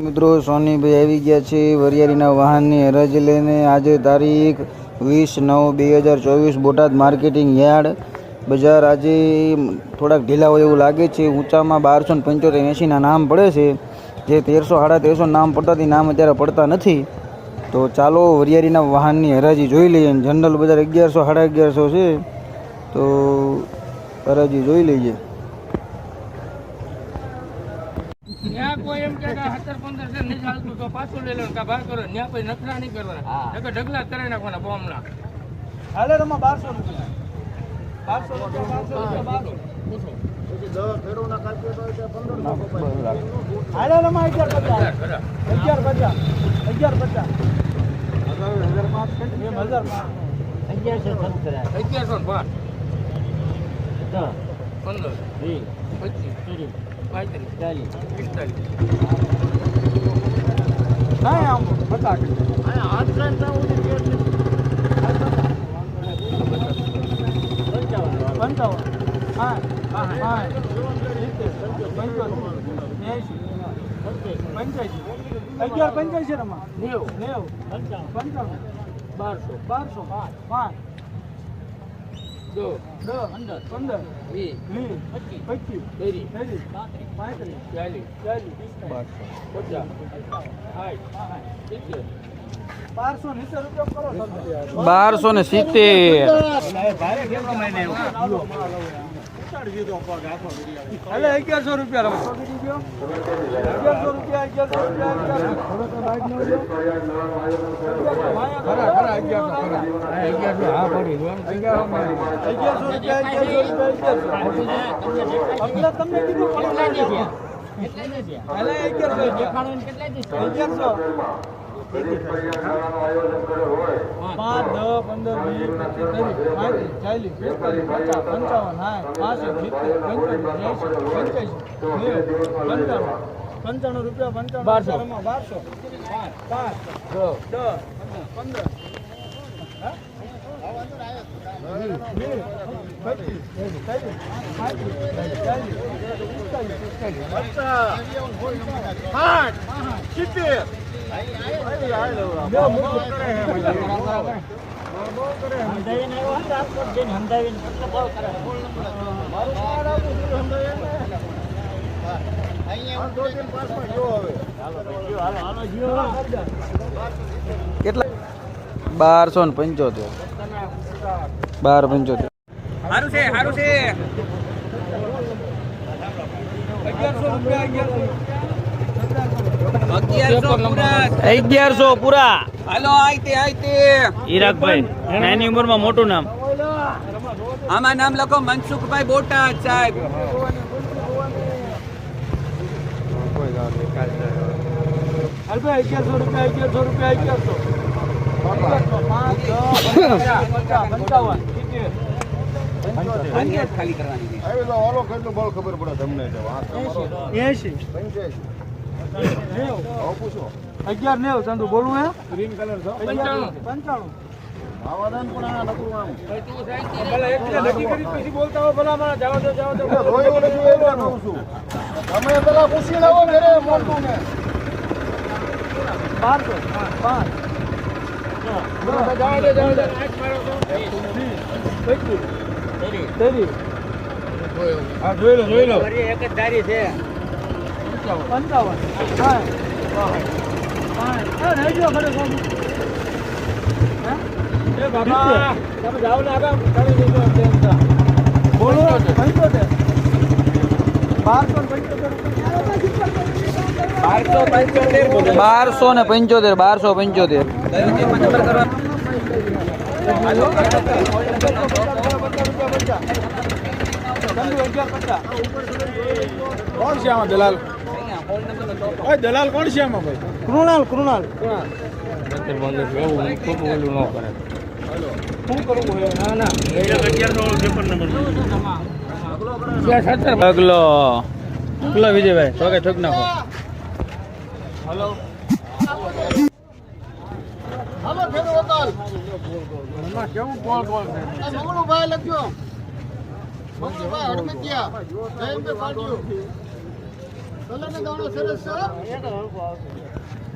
મિત્રો સોનીભાઈ આવી ગયા છે વરિયાળીના વાહનની હરાજી લઈને। આજે તારીખ 20/9/2024 બોટાદ માર્કેટિંગ યાર્ડ બજાર। આજે થોડાક ઢીલા હોય એવું લાગે છે। ઊંચામાં 1275-80ના નામ પડે છે, જે 1300-1350 નામ પડતા નામ અત્યારે પડતા નથી। તો ચાલો વરિયાળીના વાહનની હરાજી જોઈ લઈએ। જનરલ બજાર 1100-1150 છે, તો હરાજી જોઈ લઈએ। કોઈ એમ કે 17-15 છે નહીં ચાલતું તો પાછું લઈ લો કા ભાગ કરો ન્યા પછી નખરા નહીં કરવાના, નકર ઢગલા કરી નાખવાના બોમ્બના। હાલે રમા 1200 રૂપિયા 1200 રૂપિયા પૂછો પછી 10 ફેરોના કાપ્યો તો 1500 હાલે રમા 1150 1150 नहीं हम बता के आज ट्रेन पे उधर गेट में 55 हां हां 1185 रमा 90 55 1200 5 दो 15 20 25 30 35 40 1100 रुपया पंचाणु रुपया 1200 કેટલા 1275 1275 હારું છે 1100 પૂરા। હાલો આઈતે ઈરાકભાઈ નાની ઉંમરમાં મોટું નામ। આમાં નામ લખો મનસુખભાઈ બોટાદ સાહેબ। हाल भाई 1100 रुपया 1100 ખાલી કરવાની હવે તો ઓલો કેટલું બળ ખબર પડે તમને તો 80 પૂછો 1190 ચંદુ બોલવું હે ગ્રીન કલર છે 95 આવાદન પણ આ નકરું આમ ભલા એટલે નક્કી કરી પછી બોલતા હો ભલા મારા જાવ દો રોયો નથી એવા કહું છું તમે પેલા પૂછી લાવો ઘરે મોટું ને 1200 5 જાવ દે આઠ મારો તો તેરી આ જોઈ લો એક જ ધારી છે 55 હા હા રહેજો ઘરે કોમ એ બાબા તમે જાવ ને આગળ કરી દેજો ટેન્શન બોલો 75 1275 कौन से आमा दलाल दलाल कौन से आमा भाई कृणाल અગલો વિજયભાઈ ઠોક નાખો। हेलो हेलो ખેડૂત હોટલ એમાં કેવું કોલ છે મંગળભાઈ લખ્યો મંગળભાઈ હડમતિયા જયંત પાડ્યું કલરનો દાણો સરસ છે.